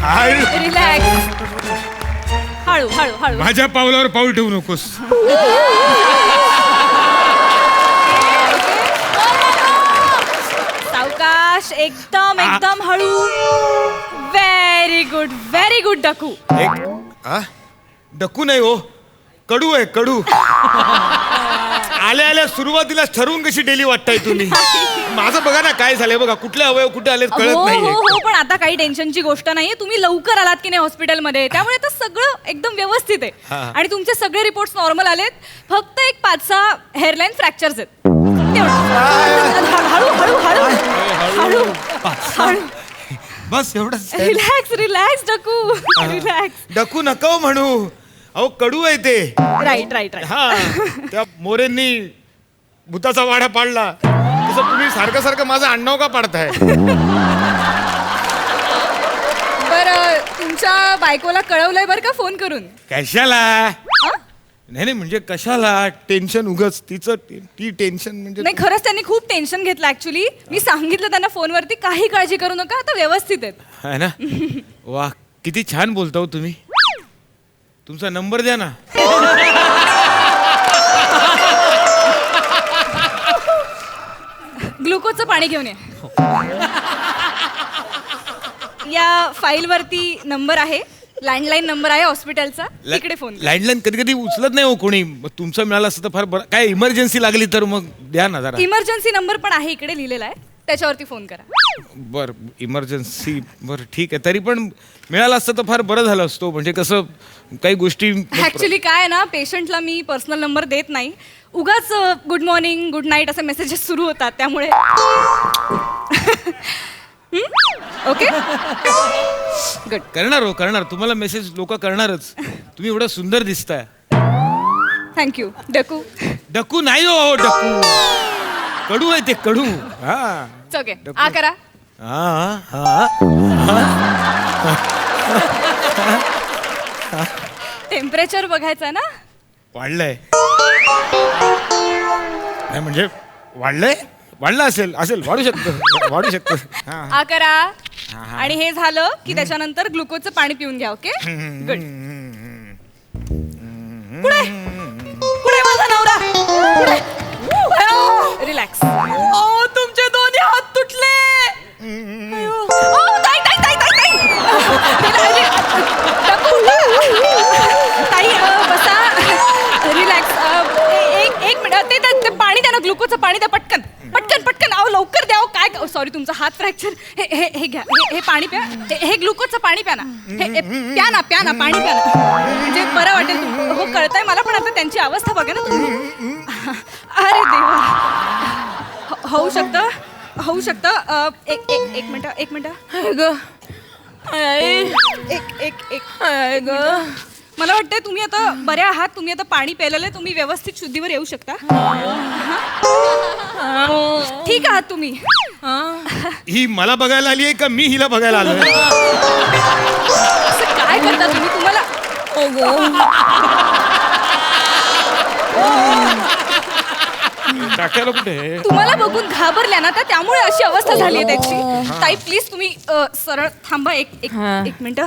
Relax. हळू हळू हळू. माझ्या पावलावर पाऊल ठेवू नकोस. सावकाश, एकदम एकदम हळू. Very good डकू. डकू नाही हो, कडू आहे कडू. आल्या आल्या सुरुवातीला ठरवून कशी डेली वाटताय तुम्ही. माझं बघा ना काय झालंय बघा, कुठले अवयव कुठे आले कळत हो नाहीये. हो, पण आता काही टेन्शनची गोष्ट नाहीये. तुम्ही लवकर आलात की नाही हॉस्पिटलमध्ये, त्यामुळे तर सगळं एकदम व्यवस्थित आहे. आणि तुमचे सगळे रिपोर्ट्स नॉर्मल आलेत. फक्त एक 5-6 हेअरलाईन फ्रॅक्चर्स आहेत. हळू हळू हळू हळू हळू. बस एवढंच. रिलॅक्स रिलॅक्स डकू, रिलॅक्स. डकू नको म्हणू, अहो कडू आहे ते. Right right right. हा, त्या मोरेंनी भूताचा वाडा पाडला तसं तुम्ही सारखं सारखं माझं आडनाव का पाडताय. बरं, तुमच्या बायकोला कळवलंय बरं का फोन करून? कशाला? नाही म्हणजे कशाला टेन्शन उगच तिचं ती टेन्शन म्हणजे. नाही, खरंच त्यांनी खूप टेन्शन घेतलं ऍक्च्युली. मी सांगितलं त्यांना फोनवरती, काही काळजी करू नका, आता व्यवस्थित आहेत. है ना. वा, किती छान बोलता हो तुम्ही. तुमचा नंबर द्या ना. ग्लुकोजचं पाणी घेऊन या फाईल वरती नंबर आहे, लँडलाईन नंबर आहे हॉस्पिटलचा, तिकडे फोन. लँडलाईन कधी कधी उचलत नाही हो कोणी. तुमचं मिळालं असतं तर फार बरं. काय इमर्जन्सी लागली तर मग द्या ना जरा. इमर्जन्सी नंबर पण आहे इकडे लिहिलेला आहे, त्याच्यावरती फोन करा. बर, इमर्जन्सी. बरं ठीक आहे, तरी पण मिळालं असतं तर फार बरं झालं असतो. म्हणजे कसं काही गोष्टी. ऍक्च्युली काय आहे ना, पेशंटला मी पर्सनल नंबर देत नाही. उगाच गुड मॉर्निंग गुड नाईट असे मेसेजेस सुरू होतात, त्यामुळे. Okay good. करणार हो करणार, तुम्हाला मेसेज लोक करणारच. तुम्ही एवढं सुंदर दिसताय. थँक्यू डकू. डकू नाही हो, डकू कडू आहे ते, कडू. हा ओके, आ करा. हा हा. टेम्परेचर बघायचं ना. वाढलंय. नाही म्हणजे वाढलंय, वाढलं असेल असेल, वाढू शकतं वाढू शकतं. आ करा. आणि हे झालं की त्याच्यानंतर ग्लुकोजचं पाणी पिऊन घ्या. Okay good. पुढे पुढे माझा नवरा, पुढे. रिलॅक्स. तुमचे दोन्ही हात तुटले. ताई ताई ताई ताई ताई. ताई बसा, रिलॅक्स. एक मिनिट, ते पाणी द्या ना, ग्लुकोजचं पाणी द्या पटकन पटकन पटकन. अहो लवकर द्या. काय सॉरी, तुमचा हात फ्रॅक्चर. हे घ्या, हे पाणी प्या. हे ग्लुकोजचं पाणी प्या ना. हे प्या ना, प्या ना, पाणी प्या ना, म्हणजे बरं वाटेल. हो कळतंय मला, पण आता त्यांची अवस्था बघा ना तुम्ही. अरे देवा. होऊ शकतं होऊ शकतं. एक मिनिट मला वाटतंय तुम्ही आता बऱ्या आहात. तुम्ही आता पाणी प्यायलेलं आहे, तुम्ही व्यवस्थित शुद्धीवर येऊ शकता. ठीक आहात तुम्ही? ही मला बघायला आली आहे का मी हिला बघायला आलोय? असं काय करता तुम्ही? तुम्हाला टाकायला कुठे? तुम्हाला बघून घाबरल्या ना, तर त्यामुळे अशी अवस्था झाली आहे त्याची. ताई प्लीज तुम्ही सरळ थांबा. एक मिनिट.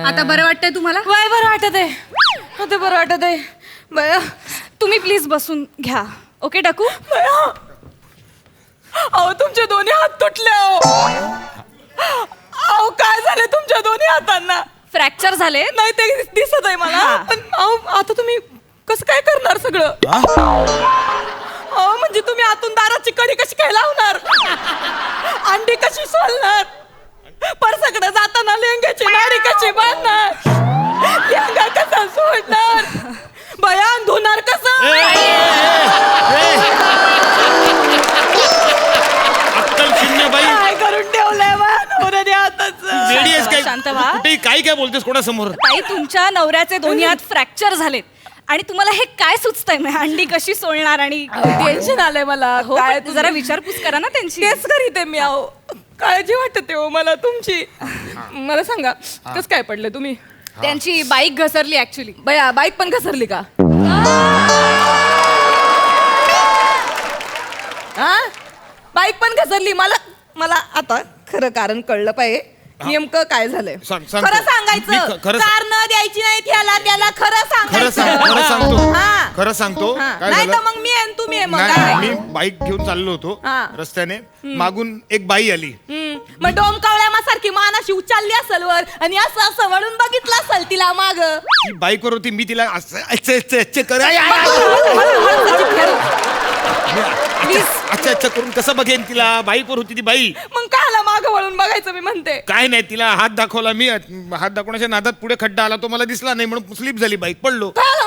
आता बरं वाटतंय तुम्हाला? वय बरं वाटत आहे, आता बरं वाटत आहे. बया तुम्ही प्लीज बसून घ्या. ओके डकू. अहो तुमचे दोन्ही हात तुटले. अहो काय झाले तुमच्या दोन्ही हातांना? फ्रॅक्चर झाले. नाही ते दिसत आहे मला, पण अहो आता तुम्ही कसं काय करणार सगळं? अहो म्हणजे तुम्ही आतून दाराची कडी कशी काय लावणार? अंडी कशी सोलणार? परसाकडे जाताना लेंग्याची नाडी कशी बांधणार? लेंगा कसा सोडणार? बयान धुणार कसं? अक्कल शून्य बाई. काय करून ठेवलंय नवऱ्याने हाताचं? लेडी आहेस काय? शांत व्हा. कुठे काय बोलतेस कोणासमोर? ताई तुमच्या नवऱ्याचे दोन्ही हात फ्रॅक्चर झालेत आणि तुम्हाला हे काय सुचतंय? अंडी कशी सोलणार? आणि टेन्शन आलंय मला. हो, काय पण जरा विचारपूस करा ना त्यांची. तेच करीते मी. अहो काळजी वाटते हो मला तुमची. मला सांगा कसं काय पडलं तुम्ही? त्यांची बाईक घसरली ऍक्च्युली. बया बाईक पण घसरली का? बाईक पण घसरली. मला आता खरं कारण कळलं पाहिजे नेमकं काय झालंय. सांगतो. खरं मी सांगायचं, खरं कारण द्यायची नाही त्याला त्याला खरं खरं सांगायचं. हा. खरं सांगतो काय नाही तर झालं. मग मी आहे आणि तुम्ही आहे मग नाही, काय? मी बाईक घेऊन चाललो होतो हा. रस्त्याने, मागून एक बाई आली. मग डोमकावळ्यासारखी मान अशी उचलली असेल वर आणि असं असं वळून बघितलं असेल तिला माग. ती बाईकवर होती, मी तिला असं अच्छा कर अच्छा करून कसं बघेन तिला. बाईकवर होती ती बाई. मग कायला माग वळून बघायचं मी म्हणते. काय नाही, तिला हात दाखवला मी, हात दाखवण्याच्या नादात पुढे खड्डा आला, तो मला दिसला नाही म्हणून स्लिप झाली, बाईक पडलो. त्याला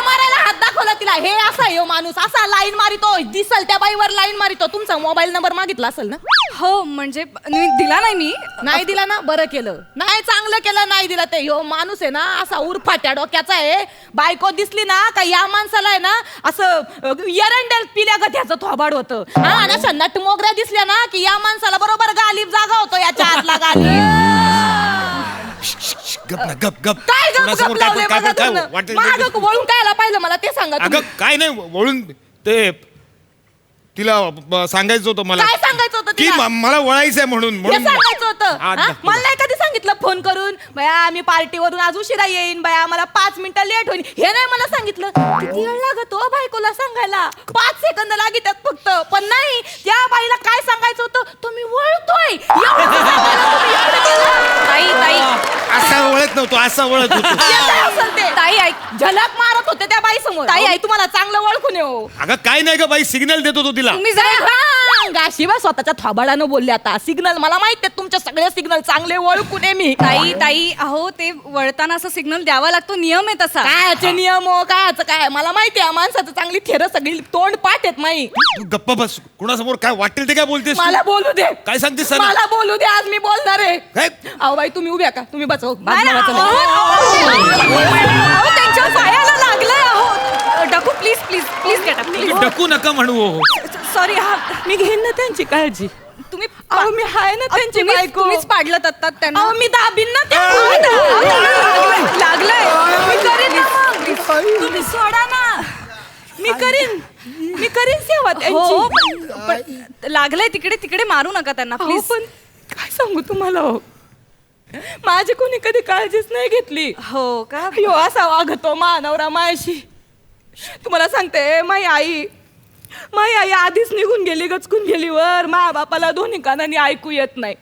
मारायला हात दाखवला तिला. हे असा यो माणूस असा लाईन मारितो, दिसल त्या बाईवर लाईन मारितो. तुमचा मोबाईल नंबर मागितला असेल ना. हो म्हणजे दिला नाही मी. नाही दिला ना, बरं केलं. नाही चांगलं केलं नाही दिला ते. ह्यो माणूस आहे ना असा उरफाट्या डोक्याचा आहे. बायको दिसली ना का या माणसाला आहे ना असं एरंडेल पिल्या गध्याचं थोबाड होतं. हा, आणि अशा नट मोगऱ्या दिसल्या ना की या माणसाला बरोबर गालीब जागा होतो याच्या हातला गालीब. गप ना, गप गप. काय गप कोणासमोर गप लावलंय काय बघा काय तुम्ही. वाटेल मागं ते- वळून कायला पाहिलं मला ते सांगा अगं तुम्ही. काय नाही, वळून ते तिला सांगायचं होतं मला काय सांगायचं होतं की तिला? मला वळायचंय म्हणून हे सांगायचं होतं. हात हा? दाखवला. मला नाही कधी सांगितलं फोन करून बया मी पार्टीवरून आज उशिरा येईन बया मला 5 मिनिटं लेट होईल. हे नाही मला सांगितलं. किती वेळ लागत हो बायकोला सांगायला. 5 सेकंद लागतात फक्त. पण नाही, त्या बाईला काय सांगायचं होतं, तो मी वळतोय एवढं सांगायला तुम्ही एवढं केलं. ताई असा वळत नव्हतो, असा वळत होतो. हे काय असेल ते? ताई ऐक. झलक मारत होते त्या बाई समोर. ताई आई तुम्हाला चांगलं ओळखून येऊ. अगं काय नाही ग बाई, सिग्नल देत होतो तिला. तुम्ही जरा शिवाय स्वतःच्या थोबाडानं बोलले आता. सिग्नल मला माहिती आहे तुमचे सगळे सिग्नल चांगले ओळखून आहे मी. ताई अहो ते वळताना असं सिग्नल द्यावा लागतो, नियम आहे तसा. कायचे नियम हो कायचं काय मला माहिती आहे. माणसाचं चांगली थेर सगळी तोंड पाठ आहेत माई. तू गप्पा बस, कुणासमोर काय वाटेल ते काय बोलतेस तू? मला बोलू दे. काय सांगतेस सर? मला बोलू दे, आज मी बोलणार आहे. काय? अहो बाई तुम्ही उभ्या का, तुम्ही बसव. नाही, नाही, अहो, त्यांच्या पायाला लागलंय. अहो डकू please please please get up please. डकू नका म्हणू हो. सॉरी. हा मी घेईन ना त्यांची काळजी. तुम्ही अहो मी हाय ना त्यांची बायको. तुम्हीच पाडलं आता त्यांना. अहो मी दाबीन ना त्या. लागलंय. मी करीन ना मग. तुम्ही सोडा ना. मी करीन सेवा हो त्यांची. पण लागलंय तिकडे तिकडे मारू नका त्यांना अहो, प्लीज. पण काय सांगू तुम्हाला हो, माझी कोणी कधी काळजीच नाही घेतली. हो का. यो असा वागतो मानवरा मायाशी. तुम्हाला सांगते माई आई आधीच निघून गेली, गचकून गेली वर. माझ्या बापाला दोन्ही कानांनी ऐकू येत नाही.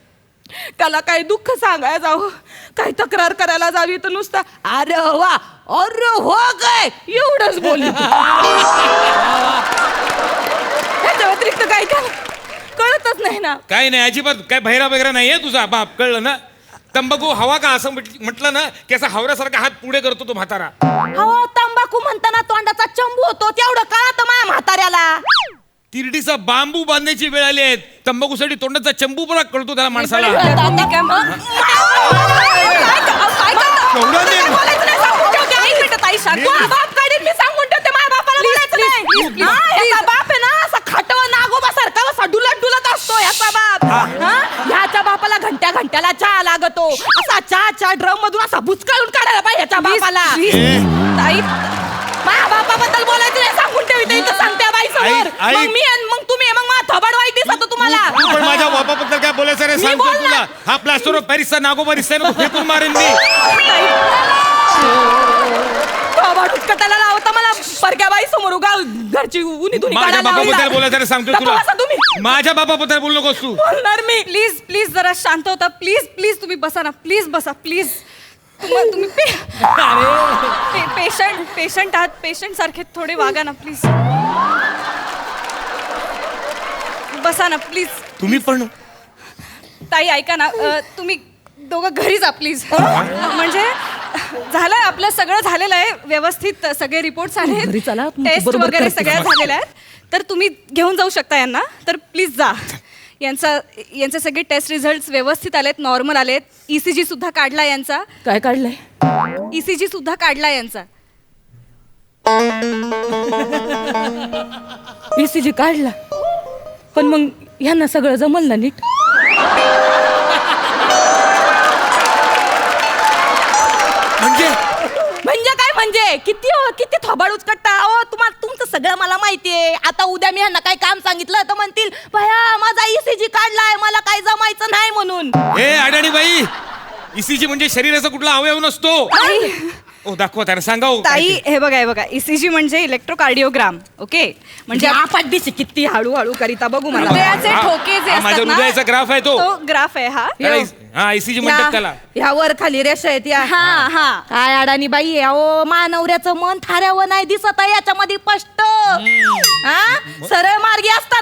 त्याला काही दुःख सांगायला जावं, काही तक्रार करायला जावी तर नुसता अरे वा अरे हो काय एवढंच बोलली. ह्याच्या व्यतिरिक्त काय कळतच नाही ना. काय नाही अजिबात, काय बहिरा वगैरे नाहीये तुझा बाप, कळलं ना. तंबाखू हवा का असं म्हटलं ना की असा हावऱ्यासारखा हात पुढे करतो तो म्हातारा. हो तंबाखू म्हणताना तोंडाचा चंबू होतो तेवढं कळत माझ्या म्हाताऱ्याला. तिरडीचा बांबू बांधायची वेळ आली आहे. तंबाखूसाठी तोंडाचा चंबू पण कळतो त्याला माणसाला. तुम्ही काय मग? केवढं नाही. बोलायचं नाही, सांगून ठेवते. एक मिनिट ताई शांत तू व्हा. बाप काढीन मी, सांगून ठेवते माझ्या बापाला बोलायचं नाही. please, हा, ह्याचा बाप आहे ना असा खाटवा नागोबा सारखा असा डुलत डुलत असतो ह्याचा बाप. हा? ह्याच्या बापाला घंट्याला चहा लागतो. असा चहा ड्रम मधून असा बुचकाळून काढायला पाहिजे ह्याच्या बापाला. ताई माझ्या बापाबद्दल बोलायचं नाही, सांगून ठेवते. इथं सांगते बाई समोर. आई. मग मी आणि मग तुम्ही मग माझा थोबाड वाईट दिसतो तुम्हाला. तू पण माझ्या बापाबद्दल काय बोलायचं रे, मी सांगतो बोलणार. तुला. हा प्लास्टर ऑफ पॅरिसचा नागोबा दिसतोय ना, तो फेकून मारेन मी. थोबाड उचकटायला लावता मला परक्या बाई समोर उगा घरची उनी धुनी माझ्या काढायला बापाबद्दल लावला. बोलायचं रे, सांगतो गप्प बसा तुला. तुम्ही. माझ्या बापाबद्दल बोलू नकोस तू. बोलणार मी. प्लीज प्लीज जरा शांत होता. प्लीज प्लीज तुम्ही बसा ना. प्लीज बसा प्लीज. तुम्ही पेशंट आहात. पेशंट सारखे थोडे वागा ना प्लीज. बसा ना प्लीज. तुम्ही पण ताई ऐका ना. तुम्ही दोघं घरी जा प्लीज. म्हणजे झालंय आपलं सगळं झालेलं आहे व्यवस्थित. सगळे रिपोर्ट्स आले, घरी चला, टेस्ट बरोबर वगैरे करते. सगळ्या झालेल्या आहेत. तर तुम्ही घेऊन जाऊ शकता यांना. तर प्लीज जा. यांचे सगळे टेस्ट रिझल्ट व्यवस्थित आलेत, नॉर्मल आलेत. ECG सुद्धा काढला यांचा. काय काढलंय? ECG सुद्धा काढला यांचा. ECG काढला, पण मग ह्यांना सगळं जमल ना नीट? म्हणजे काय म्हणजे किती थोबाड उचकटता. अहो तुमचं सगळं मला माहितीये. आता उद्या मी ह्यांना काही काम सांगितलं तर म्हणतील भया माझा ECG काढलाय मला काय जमायचं नाही म्हणून. हे अडाणी बाई, ECG म्हणजे शरीराचा कुठला अवयव नसतो. ओ दाखवा त्याला सांगा हो, काय ताई ते. हे बघा ECG म्हणजे इलेक्ट्रोकार्डिओग्राम. ओके म्हणजे आपण दिशी किती हळूहळू करिता बघू मला. हृदयाचे हा, ठोके जे हा, माझ्या असतात ना, हृदयाचा ग्राफ आहे तो. ग्राफ आहे हा. हा ECG म्हणतात त्याला. ह्या वर खाली रेषा आहेत या. हा हा काय अडाणी बाई अहो मानवऱ्याचं मन थाऱ्यावर नाही दिसत आहे याच्यामध्ये स्पष्ट. हा सरळ मार्गी असतं